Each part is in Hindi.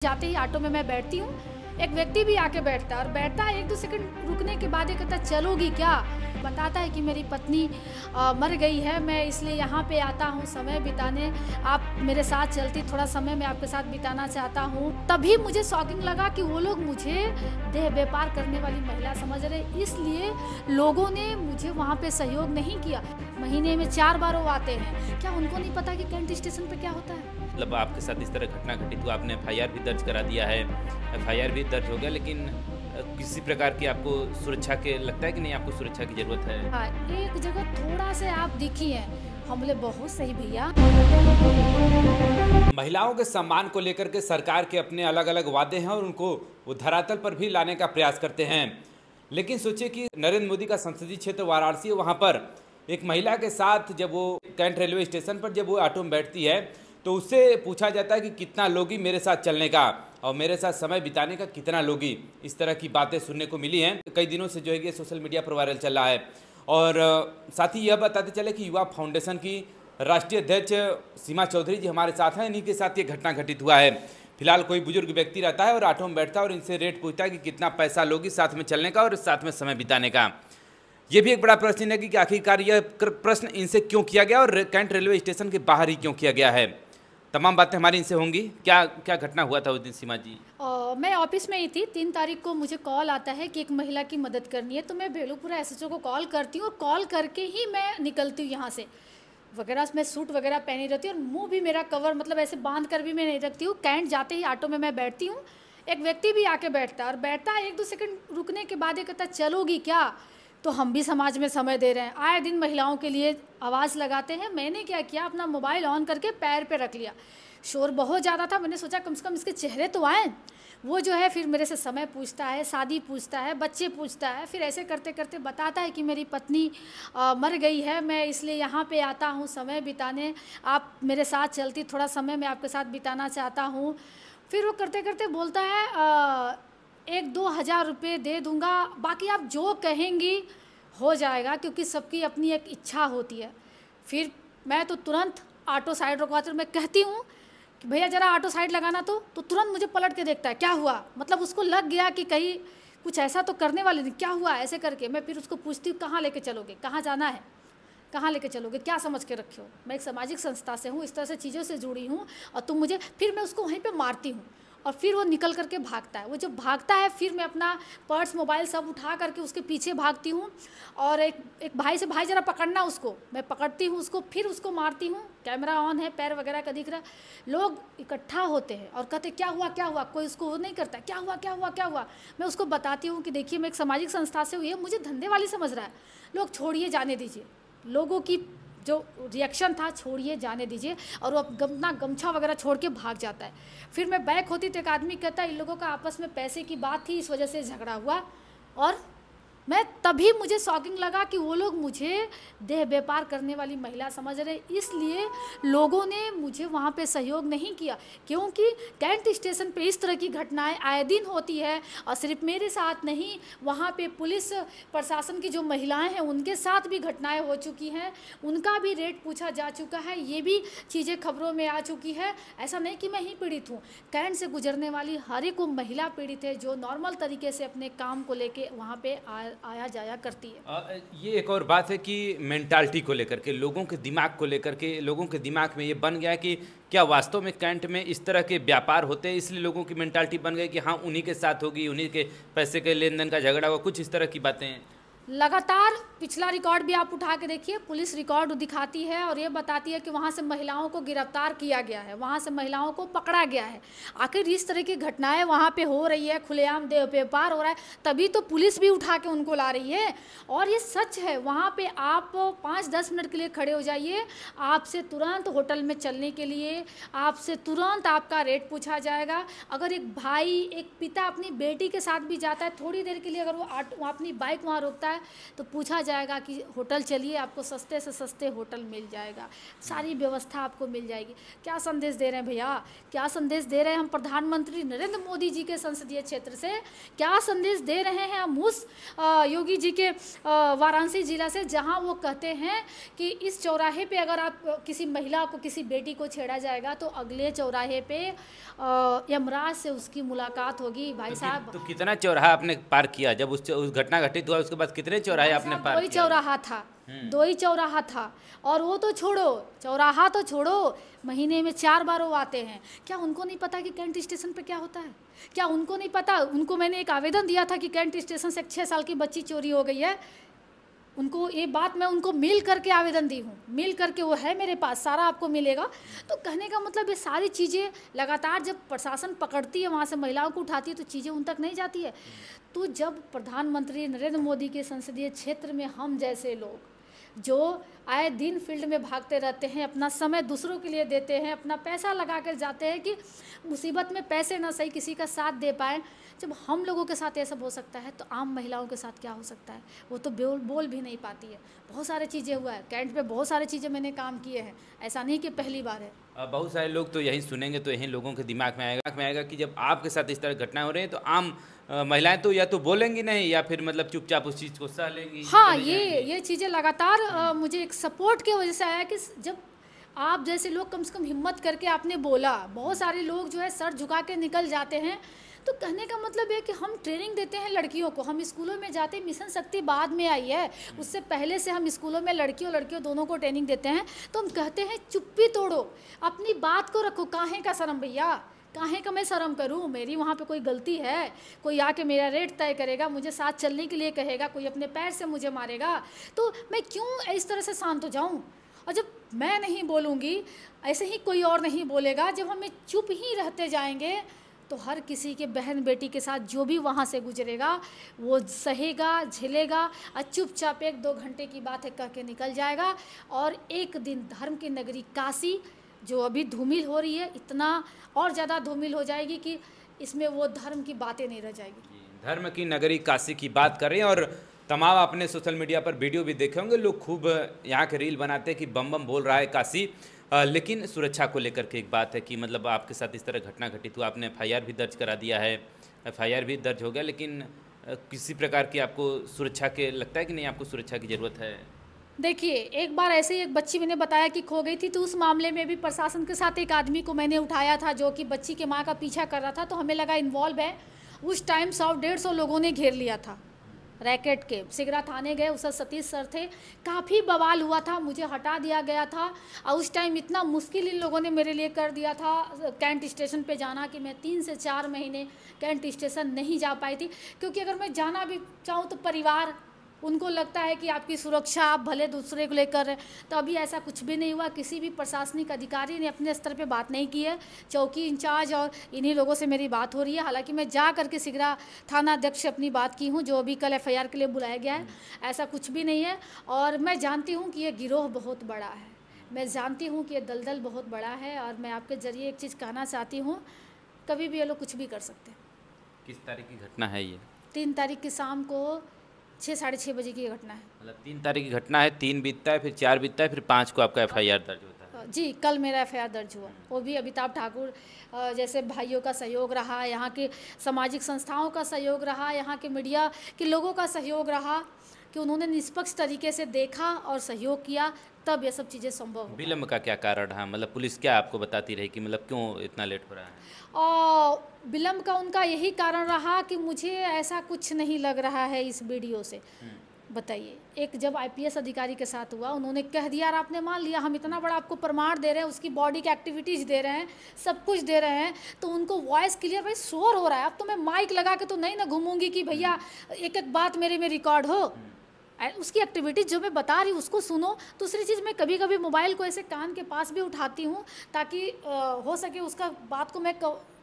जाते ही ऑटो में मैं बैठती हूँ, एक व्यक्ति भी आके बैठता है और बैठता है 1-2 सेकंड रुकने के बाद ये कहता है चलोगी क्या? बताता है कि मेरी पत्नी मर गई है, मैं इसलिए यहाँ पे आता हूँ समय बिताने, आप मेरे साथ चलती, थोड़ा समय मैं आपके साथ बिताना चाहता हूँ। तभी मुझे शॉकिंग लगा कि वो लोग मुझे देह व्यापार करने वाली महिला समझ रहे, इसलिए लोगों ने मुझे वहाँ पे सहयोग नहीं किया। महीने में 4 बार वो आते हैं, क्या उनको नहीं पता कि कैंट स्टेशन पे क्या होता है? मतलब आपके साथ इस तरह घटना घटित हुआ, आपने एफआईआर भी दर्ज करा दिया है, एफआईआर भी दर्ज हो गया, लेकिन किसी प्रकार की आपको सुरक्षा के लगता है कि नहीं आपको सुरक्षा की ज़रूरत है? हाँ, एक जगह थोड़ा से आप दिखी हैं, हम बोले बहुत सही भैया। महिलाओं के सम्मान को लेकर के सरकार के अपने अलग अलग वादे हैं और उनको वो धरातल पर भी लाने का प्रयास करते हैं। लेकिन सोचिए कि नरेंद्र मोदी का संसदीय क्षेत्र वाराणसी है, वहाँ पर एक महिला के साथ जब वो कैंट रेलवे स्टेशन पर जब वो ऑटो में बैठती है तो उससे पूछा जाता है कि कितना लोगी मेरे साथ चलने का और मेरे साथ समय बिताने का कितना लोगी। इस तरह की बातें सुनने को मिली हैं। कई दिनों से जो है ये सोशल मीडिया पर वायरल चल रहा है। और साथ ही यह बताते चले कि युवा फाउंडेशन की राष्ट्रीय अध्यक्ष सीमा चौधरी जी हमारे साथ हैं, इन्हीं के साथ ये घटना घटित हुआ है। फिलहाल कोई बुजुर्ग व्यक्ति रहता है और ऑटो में बैठता है और इनसे रेट पूछता है कि कितना पैसा लोगी साथ में चलने का और साथ में समय बिताने का। ये भी एक बड़ा प्रश्न है कि आखिरकार यह प्रश्न इनसे क्यों किया गया और कैंट रेलवे स्टेशन के बाहर ही क्यों किया गया है। तमाम बातें हमारी इनसे होंगी। क्या क्या घटना हुआ था उस दिन सीमा जी? मैं ऑफिस में ही थी, 3 तारीख को मुझे कॉल आता है कि एक महिला की मदद करनी है, तो मैं बेलूपुरा एसएचओ को कॉल करती हूँ और कॉल करके ही मैं निकलती हूँ यहाँ से वगैरह। मैं सूट वगैरह पहनी रहती हूँ और मुंह भी मेरा कवर मतलब ऐसे बांध कर भी मैं नहीं रखती हूँ। कैंट जाते ही ऑटो में मैं बैठती हूँ, एक व्यक्ति भी आके बैठता है और बैठता है 1-2 सेकंड रुकने के बाद ये कहता है चलोगी क्या? तो हम भी समाज में समय दे रहे हैं, आए दिन महिलाओं के लिए आवाज़ लगाते हैं। मैंने क्या किया, अपना मोबाइल ऑन करके पैर पे रख लिया। शोर बहुत ज़्यादा था, मैंने सोचा कम से कम इसके चेहरे तो आए। वो जो है फिर मेरे से समय पूछता है, शादी पूछता है, बच्चे पूछता है, फिर ऐसे करते करते बताता है कि मेरी पत्नी मर गई है, मैं इसलिए यहाँ पे आता हूँ समय बिताने, आप मेरे साथ चलती, थोड़ा समय मैं आपके साथ बिताना चाहता हूँ। फिर वो करते करते बोलता है 1-2 हज़ार रुपये दे दूँगा, बाकी आप जो कहेंगी हो जाएगा, क्योंकि सबकी अपनी एक इच्छा होती है। फिर मैं तो तुरंत ऑटो साइड रुकवाकर मैं कहती हूँ कि भैया ज़रा ऑटो साइड लगाना, तो तुरंत मुझे पलट के देखता है क्या हुआ, मतलब उसको लग गया कि कहीं कुछ ऐसा तो करने वाले नहीं, क्या हुआ ऐसे करके। मैं फिर उसको पूछती हूँ कहाँ लेके चलोगे, कहाँ जाना है, कहाँ लेके चलोगे, क्या समझ के रखे हो, मैं एक सामाजिक संस्था से हूँ, इस तरह से चीज़ों से जुड़ी हूँ और तुम मुझे, फिर मैं उसको वहीं पे मारती हूँ और फिर वो निकल करके भागता है। वो जब भागता है फिर मैं अपना पर्स मोबाइल सब उठा करके उसके पीछे भागती हूँ और एक भाई से, भाई ज़रा पकड़ना उसको, मैं पकड़ती हूँ उसको, फिर उसको मारती हूँ। कैमरा ऑन है, पैर वगैरह का दिख रहा है। लोग इकट्ठा होते हैं और कहते क्या हुआ क्या हुआ, कोई उसको वो नहीं करता क्या हुआ क्या हुआ क्या हुआ। मैं उसको बताती हूँ कि देखिए मैं एक सामाजिक संस्था से हुई है, मुझे धंधे वाली समझ रहा है, लोग छोड़िए जाने दीजिए, लोगों की जो रिएक्शन था छोड़िए जाने दीजिए, और वो अपना गमछा वगैरह छोड़ के भाग जाता है। फिर मैं बैक होती तो एक आदमी कहता है इन लोगों का आपस में पैसे की बात थी, इस वजह से झगड़ा हुआ। और मैं तभी मुझे शॉकिंग लगा कि वो लोग मुझे देह व्यापार करने वाली महिला समझ रहे, इसलिए लोगों ने मुझे वहाँ पे सहयोग नहीं किया। क्योंकि कैंट स्टेशन पे इस तरह की घटनाएं आए दिन होती है और सिर्फ मेरे साथ नहीं, वहाँ पे पुलिस प्रशासन की जो महिलाएं हैं उनके साथ भी घटनाएं हो चुकी हैं, उनका भी रेट पूछा जा चुका है, ये भी चीज़ें खबरों में आ चुकी है। ऐसा नहीं कि मैं ही पीड़ित हूँ, कैंट से गुजरने वाली हर एक महिला पीड़ित है जो नॉर्मल तरीके से अपने काम को लेके वहाँ पे आया जाया करती है। ये एक और बात है कि मेंटालिटी को लेकर के, लोगों के दिमाग को लेकर के, लोगों के दिमाग में ये बन गया है कि क्या वास्तव में कैंट में इस तरह के व्यापार होते हैं, इसलिए लोगों की मेंटालिटी बन गई कि हाँ उन्हीं के साथ होगी, उन्हीं के पैसे के लेन देन का झगड़ा हुआ, कुछ इस तरह की बातें हैं। लगातार पिछला रिकॉर्ड भी आप उठा के देखिए, पुलिस रिकॉर्ड दिखाती है और ये बताती है कि वहाँ से महिलाओं को गिरफ्तार किया गया है, वहाँ से महिलाओं को पकड़ा गया है। आखिर इस तरह की घटनाएं वहाँ पे हो रही है, खुलेआम देह व्यापार हो रहा है, तभी तो पुलिस भी उठा के उनको ला रही है। और ये सच है, वहाँ पे आप 5-10 मिनट के लिए खड़े हो जाइए, आपसे तुरंत होटल में चलने के लिए आपसे तुरंत आपका रेट पूछा जाएगा। अगर एक भाई, एक पिता अपनी बेटी के साथ भी जाता है, थोड़ी देर के लिए अगर वो अपनी बाइक वहाँ रोकता है है तो पूछा जाएगा कि होटल चलिए, आपको सस्ते से सस्ते होटल मिल जाएगा, सारी व्यवस्था आपको मिल जाएगी। क्या संदेश दे रहे हैं भैया, क्या संदेश दे रहे हैं हम प्रधानमंत्री नरेंद्र मोदी जी के संसदीय क्षेत्र से, क्या संदेश दे रहे हैं हम उस योगी जी के वाराणसी जिला से, जहां वो कहते हैं कि इस चौराहे पे अगर आप किसी महिला को, किसी बेटी को छेड़ा जाएगा तो अगले चौराहे पे यमराज से उसकी मुलाकात होगी। भाई साहब, तो कितना चौराहा आपने पार किया जब उस घटना घटित हुआ, उसके बाद कितने चौराहे आपने पार दो ही किया? चौराहा था, दो ही चौराहा था। और वो तो छोड़ो, चौराहा तो छोड़ो, महीने में 4 बार वो आते हैं। क्या उनको नहीं पता कि कैंट स्टेशन पे क्या होता है? क्या उनको नहीं पता? उनको मैंने एक आवेदन दिया था कि कैंट स्टेशन से एक 6 साल की बच्ची चोरी हो गई है। उनको ये बात मैं उनको मेल करके आवेदन दी हूँ, मेल करके वो है मेरे पास, सारा आपको मिलेगा। तो कहने का मतलब ये सारी चीज़ें लगातार जब प्रशासन पकड़ती है, वहाँ से महिलाओं को उठाती है, तो चीज़ें उन तक नहीं जाती है। तो जब प्रधानमंत्री नरेंद्र मोदी के संसदीय क्षेत्र में हम जैसे लोग जो आए दिन फील्ड में भागते रहते हैं, अपना समय दूसरों के लिए देते हैं, अपना पैसा लगा कर जाते हैं कि मुसीबत में पैसे ना सही किसी का साथ दे पाएँ, जब हम लोगों के साथ ये सब हो सकता है तो आम महिलाओं के साथ क्या हो सकता है? वो तो बोल भी नहीं पाती है। बहुत सारी चीज़ें हुआ है कैंट पे, बहुत सारी चीज़ें मैंने काम किए हैं, ऐसा नहीं कि पहली बार है। बहुत सारे लोग तो यही सुनेंगे तो यही लोगों के दिमाग में आएगा कि जब आपके साथ इस तरह घटना हो रही है तो आम महिलाएं तो या तो बोलेंगी नहीं या फिर मतलब चुपचाप उस चीज़ को सह लेंगी। हाँ, ये चीज़ें लगातार मुझे एक सपोर्ट की वजह से आया कि जब आप जैसे लोग कम से कम हिम्मत करके आपने बोला, बहुत सारे लोग जो है सर झुका के निकल जाते हैं। तो कहने का मतलब है कि हम ट्रेनिंग देते हैं लड़कियों को, हम स्कूलों में जाते, मिशन शक्ति बाद में आई है, उससे पहले से हम स्कूलों में लड़कियों दोनों को ट्रेनिंग देते हैं। तो हम कहते हैं चुप्पी तोड़ो, अपनी बात को रखो, काहे का शर्म भैया, काहे का मैं शर्म करूं? मेरी वहाँ पे कोई गलती है? कोई आके मेरा रेट तय करेगा, मुझे साथ चलने के लिए कहेगा, कोई अपने पैर से मुझे मारेगा, तो मैं क्यों इस तरह से शांत हो जाऊं? और जब मैं नहीं बोलूँगी, ऐसे ही कोई और नहीं बोलेगा, जब हमें चुप ही रहते जाएंगे तो हर किसी के बहन बेटी के साथ जो भी वहाँ से गुजरेगा वो सहेगा, झेलेगा और चुपचाप 1-2 घंटे की बात है कह के निकल जाएगा। और एक दिन धर्म की नगरी काशी जो अभी धूमिल हो रही है, इतना और ज़्यादा धूमिल हो जाएगी कि इसमें वो धर्म की बातें नहीं रह जाएगी। धर्म की नगरी काशी की बात कर रहे हैं और तमाम आपने सोशल मीडिया पर वीडियो भी देखे होंगे, लोग खूब यहाँ के रील बनाते हैं कि बम बम बोल रहा है काशी। लेकिन सुरक्षा को लेकर के एक बात है कि मतलब आपके साथ इस तरह घटना घटित हुआ, आपने FIR भी दर्ज करा दिया है, FIR भी दर्ज हो गया, लेकिन किसी प्रकार की आपको सुरक्षा के लगता है कि नहीं आपको सुरक्षा की ज़रूरत है? देखिए, एक बार ऐसे ही एक बच्ची मैंने बताया कि खो गई थी, तो उस मामले में भी प्रशासन के साथ एक आदमी को मैंने उठाया था जो कि बच्ची के माँ का पीछा कर रहा था, तो हमें लगा इन्वॉल्व है। उस टाइम 100-150 लोगों ने घेर लिया था रैकेट के। सिगरा थाने गए, उस सतीश सर थे, काफ़ी बवाल हुआ था, मुझे हटा दिया गया था। और उस टाइम इतना मुश्किल इन लोगों ने मेरे लिए कर दिया था कैंट स्टेशन पे जाना कि मैं 3 से 4 महीने कैंट स्टेशन नहीं जा पाई थी, क्योंकि अगर मैं जाना भी चाहूँ तो परिवार, उनको लगता है कि आपकी सुरक्षा आप भले दूसरे को लेकर रहे। तो अभी ऐसा कुछ भी नहीं हुआ, किसी भी प्रशासनिक अधिकारी ने अपने स्तर पे बात नहीं की है। चौकी इंचार्ज और इन्हीं लोगों से मेरी बात हो रही है। हालांकि मैं जा करके सिगरा थाना अध्यक्ष से अपनी बात की हूँ, जो अभी कल FIR के लिए बुलाया गया है। ऐसा कुछ भी नहीं है। और मैं जानती हूँ कि ये गिरोह बहुत बड़ा है, मैं जानती हूँ कि ये दलदल बहुत बड़ा है। और मैं आपके ज़रिए एक चीज़ कहना चाहती हूँ, कभी भी ये लोग कुछ भी कर सकते हैं। किस तारीख की घटना है ये? 3 तारीख की शाम को 6-6:30 बजे की घटना है। मतलब 3 तारीख की घटना है, 3 बीतता है, फिर 4 बीतता है, फिर 5 को आपका FIR दर्ज होता है। जी, कल मेरा FIR दर्ज हुआ। वो भी अमिताभ ठाकुर जैसे भाइयों का सहयोग रहा, यहाँ के सामाजिक संस्थाओं का सहयोग रहा, यहाँ के मीडिया के लोगों का सहयोग रहा कि उन्होंने निष्पक्ष तरीके से देखा और सहयोग किया, तब ये सब चीज़ें संभव हो। विलम्ब का क्या कारण रहा? मतलब पुलिस क्या आपको बताती रही कि मतलब क्यों इतना लेट हो रहा है? और विलम्ब का उनका यही कारण रहा कि मुझे ऐसा कुछ नहीं लग रहा है इस वीडियो से। बताइए, एक जब IPS अधिकारी के साथ हुआ, उन्होंने कह दिया और आपने मान लिया, हम इतना बड़ा आपको प्रमाण दे रहे हैं, उसकी बॉडी की एक्टिविटीज़ दे रहे हैं, सब कुछ दे रहे हैं, तो उनको वॉइस क्लियर, भाई शोर हो रहा है, अब तो मैं माइक लगा के तो नहीं ना घूमूंगी कि भैया एक एक बात मेरे में रिकॉर्ड हो। उसकी एक्टिविटीज़ जो मैं बता रही हूँ उसको सुनो। दूसरी चीज़, मैं कभी कभी मोबाइल को ऐसे कान के पास भी उठाती हूँ ताकि हो सके उसका बात को मैं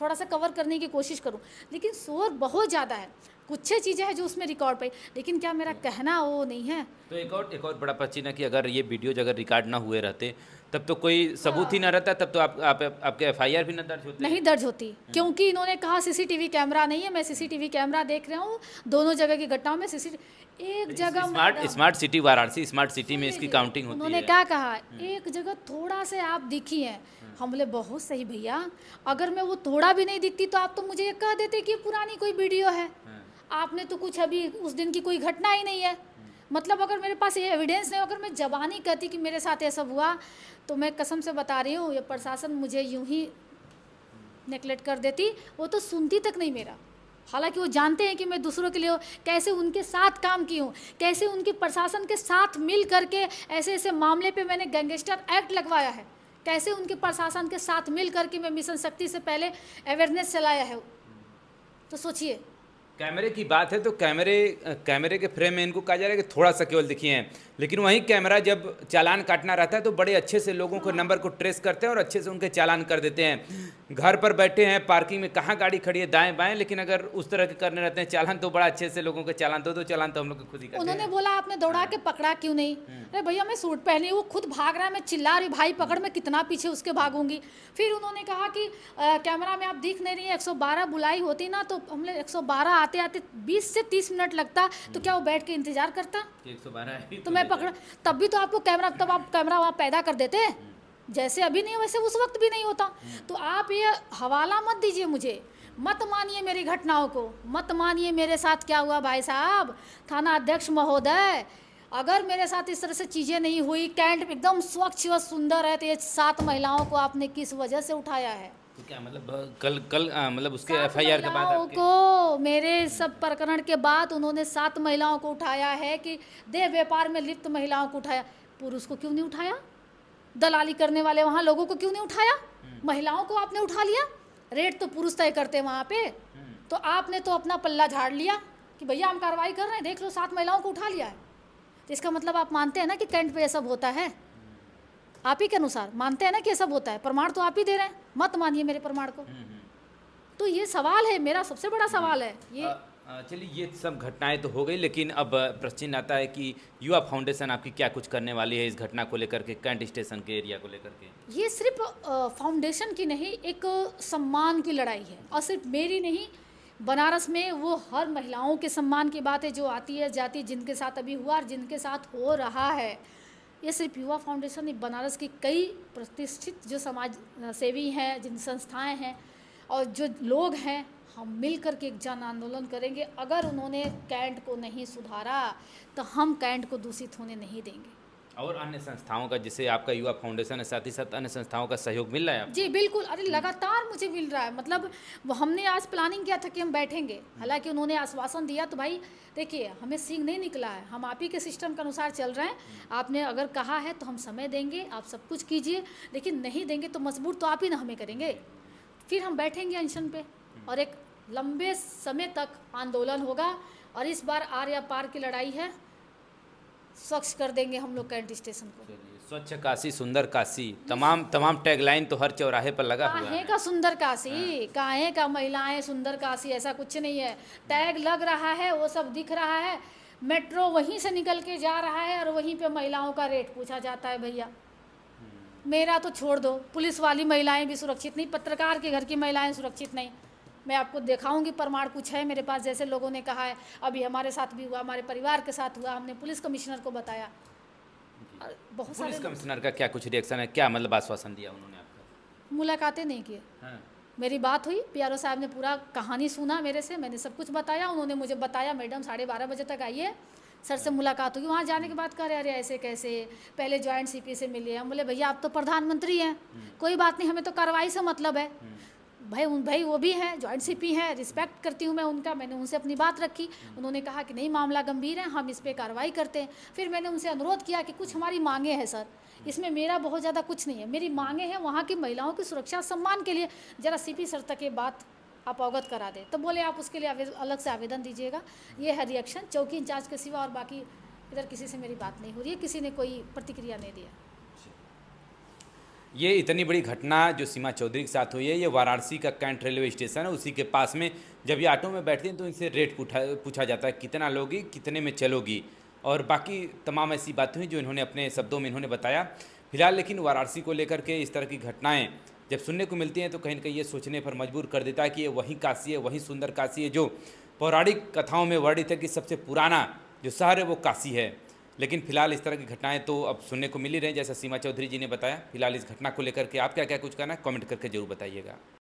थोड़ा सा कवर करने की कोशिश करूं, लेकिन शोर बहुत ज़्यादा है। कुछ चीज़ें हैं जो उसमें रिकॉर्ड पाई, लेकिन क्या मेरा कहना वो नहीं है। तो एक और बड़ा प्रश्न है कि अगर ये वीडियोज अगर रिकॉर्ड ना हुए रहते तब तो कोई सबूत ही ना रहता, तब तो आपके एफआईआर भी ना दर्ज होते। नहीं दर्ज होती, क्योंकि इन्होंने कहा सीसीटीवी कैमरा नहीं है। मैं सीसीटीवी कैमरा देख रहा हूँ, दोनों जगह की घटनाओं में सीसीटीवी एक जगह smart city Varanasi smart city में इसकी काउंटिंग होती है। उन्होंने क्या कहा, एक जगह थोड़ा से आप दिखी हैं। हम बोले बहुत सही भैया, अगर मैं वो थोड़ा भी नहीं दिखती तो आप तो मुझे ये कह देते कि ये पुरानी कोई वीडियो है। आपने तो कुछ अभी उस दिन की कोई घटना ही नहीं है। मतलब अगर मेरे पास ये एविडेंस नहीं, अगर मैं जबानी कहती कि मेरे साथ ये सब हुआ, तो मैं कसम से बता रही हूँ ये प्रशासन मुझे यूं ही नेगलेक्ट कर देती, वो तो सुनती तक नहीं मेरा। हालांकि वो जानते हैं कि मैं दूसरों के लिए कैसे उनके साथ काम की हूँ, कैसे उनके प्रशासन के साथ मिल करके ऐसे ऐसे मामले पे मैंने गैंगस्टर एक्ट लगवाया है, कैसे उनके प्रशासन के साथ मिल करके मैं मिशन शक्ति से पहले अवेयरनेस चलाया है। तो सोचिए, कैमरे की बात है तो कैमरे के फ्रेम में इनको कहा जा रहा है कि थोड़ा सा केवल दिखिए हैं, लेकिन वहीं कैमरा जब चालान काटना रहता है तो बड़े अच्छे से लोगों को नंबर को ट्रेस करते हैं और अच्छे से उनके चालान कर देते हैं। घर पर बैठे हैं, पार्किंग में कहाँ गाड़ी खड़ी है दाएं बाएं, लेकिन अगर उस तरह के करने रहते हैं चालान तो बड़ा अच्छे से लोगों के चालान दो चालान तो हम लोग खुद ही करते हैं। उन्होंने बोला आपने दौड़ा के पकड़ा क्यों नहीं? अरे भैया मैं सूट पहनी, वो खुद भाग रहा है, मैं चिल्ला रही भाई पकड़, मैं कितना पीछे उसके भागूंगी। फिर उन्होंने कहा कि कैमरा में आप दिख नहीं रही है, 112 बुलाई होती ना तो हमने 112 आते आते 20 से 30 मिनट लगता, तो क्या वो बैठ के इंतजार करता? 112 तो मैं पकड़ा, तब भी तो आपको कैमरा, तब आप कैमरा वहाँ पैदा कर देते, जैसे अभी नहीं वैसे उस वक्त भी नहीं होता। तो आप ये हवाला मत दीजिए मुझे, मत मानिए मेरी घटनाओं को, मत मानिए मेरे साथ क्या हुआ। भाई साहब थाना अध्यक्ष महोदय, अगर मेरे साथ इस तरह से चीज़ें नहीं हुई, कैंट एकदम स्वच्छ व सुंदर है, तो ये 7 महिलाओं को आपने किस वजह से उठाया है? तो क्या मतलब कल मतलब उसके एफआईआर के बाद को मेरे सब प्रकरण के बाद उन्होंने 7 महिलाओं को उठाया है कि देह व्यापार में लिप्त महिलाओं को उठाया। पुरुष को क्यों नहीं उठाया? दलाली करने वाले वहाँ लोगों को क्यों नहीं उठाया? महिलाओं को आपने उठा लिया। रेट तो पुरुष तय करते वहाँ पे, तो आपने तो अपना पल्ला झाड़ लिया कि भैया हम कार्रवाई कर रहे हैं, देख लो 7 महिलाओं को उठा लिया है। तो इसका मतलब आप मानते हैं ना कि कैंट पे ये सब होता है? आप ही के अनुसार मानते हैं ना कि ये सब होता है? प्रमाण तो आप ही दे रहे हैं, मत मानिए मेरे प्रमाण को। तो ये सवाल है, मेरा सबसे बड़ा सवाल है ये। चलिए ये सब घटनाएं तो हो गई, लेकिन अब प्रश्न आता है कि युवा फाउंडेशन आपकी क्या कुछ करने वाली है इस घटना को लेकर के, कैंट स्टेशन के एरिया को लेकर के? ये सिर्फ फाउंडेशन की नहीं, एक सम्मान की लड़ाई है, और सिर्फ मेरी नहीं, बनारस में वो हर महिलाओं के सम्मान की बात है जो आती है जाती, जिनके साथ अभी हुआ और जिनके साथ हो रहा है। ये सिर्फ युवा फाउंडेशन नहीं, बनारस की कई प्रतिष्ठित जो समाज सेवी हैं, जिन संस्थाएं हैं और जो लोग हैं, हम मिल कर के एक जन आंदोलन करेंगे। अगर उन्होंने कैंट को नहीं सुधारा तो हम कैंट को दूषित होने नहीं देंगे। और अन्य संस्थाओं का, जैसे आपका युवा फाउंडेशन है, साथ ही साथ अन्य संस्थाओं का सहयोग मिल रहा है आपको? जी बिल्कुल, अरे लगातार मुझे मिल रहा है। मतलब वो हमने आज प्लानिंग किया था कि हम बैठेंगे, हालांकि उन्होंने आश्वासन दिया, तो भाई देखिए हमें सींग नहीं निकला है, हम आप ही के सिस्टम के अनुसार चल रहे हैं। आपने अगर कहा है तो हम समय देंगे, आप सब कुछ कीजिए, लेकिन नहीं देंगे तो मजबूर तो आप ही ना हमें करेंगे। फिर हम बैठेंगे अनशन पे और एक लंबे समय तक आंदोलन होगा, और इस बार आर या पार की लड़ाई है, स्वच्छ कर देंगे हम लोग कैंट स्टेशन को। स्वच्छ काशी सुंदर काशी, तमाम टैगलाइन तो हर चौराहे पर लगा हुआ है। काहे का सुंदर काशी, काहे का महिलाएं सुंदर काशी, ऐसा कुछ नहीं है। टैग लग रहा है, वो सब दिख रहा है, मेट्रो वहीं से निकल के जा रहा है और वहीं पे महिलाओं का रेट पूछा जाता है। भैया मेरा तो छोड़ दो, पुलिस वाली महिलाएं भी सुरक्षित नहीं, पत्रकार के घर की महिलाएं सुरक्षित नहीं। मैं आपको दिखाऊंगी प्रमाण, कुछ है मेरे पास, जैसे लोगों ने कहा है अभी हमारे साथ भी हुआ, हमारे परिवार के साथ हुआ, हमने पुलिस कमिश्नर को बताया। बहुत सारे पुलिस कमिश्नर का क्या कुछ रिएक्शन है, क्या मतलब आश्वासन दिया उन्होंने आपको? मुलाकातें नहीं किए। मेरी बात हुई, पीआरओ साहब ने पूरा कहानी सुना मेरे से, मैंने सब कुछ बताया, उन्होंने मुझे बताया मैडम 12:30 बजे तक आइए, सर से मुलाकात होगी। वहाँ जाने के बाद कह रहे अरे ऐसे कैसे, पहले जॉइंट सीपी से मिले। हम बोले भैया आप तो प्रधानमंत्री हैं, कोई बात नहीं, हमें तो कार्रवाई से मतलब है। भाई वो भी हैं, जॉइंट सीपी हैं, रिस्पेक्ट करती हूँ मैं उनका। मैंने उनसे अपनी बात रखी, उन्होंने कहा कि नहीं मामला गंभीर है, हम इस पर कार्रवाई करते हैं। फिर मैंने उनसे अनुरोध किया कि कुछ हमारी मांगे हैं सर, इसमें मेरा बहुत ज़्यादा कुछ नहीं है, मेरी मांगे हैं वहाँ की महिलाओं की सुरक्षा सम्मान के लिए ज़रा सीपी सर तक ये बात आप अवगत करा दें। तो बोले आप उसके लिए अलग से आवेदन दीजिएगा। ये है रिएक्शन चौकी इंचार्ज के सिवा, और बाकी इधर किसी से मेरी बात नहीं हो रही है, किसी ने कोई प्रतिक्रिया नहीं दिया। ये इतनी बड़ी घटना जो सीमा चौधरी के साथ हुई है, ये वाराणसी का कैंट रेलवे स्टेशन है, उसी के पास में जब ये ऑटो में बैठती हैं तो इनसे रेट पूछा जाता है, कितना लोगी, कितने में चलोगी, और बाकी तमाम ऐसी बातें हुई जो इन्होंने अपने शब्दों में इन्होंने बताया। फिलहाल लेकिन वाराणसी को लेकर के इस तरह की घटनाएं जब सुनने को मिलती हैं तो कहीं ना कहीं ये सोचने पर मजबूर कर देता है कि ये वही काशी है, वही सुंदर काशी है जो पौराणिक कथाओं में वर्णित है कि सबसे पुराना जो शहर है वो काशी है। लेकिन फिलहाल इस तरह की घटनाएं तो अब सुनने को मिल ही रही हैं, जैसा सीमा चौधरी जी ने बताया। फिलहाल इस घटना को लेकर के आप क्या क्या कुछ कहना है, कमेंट करके जरूर बताइएगा।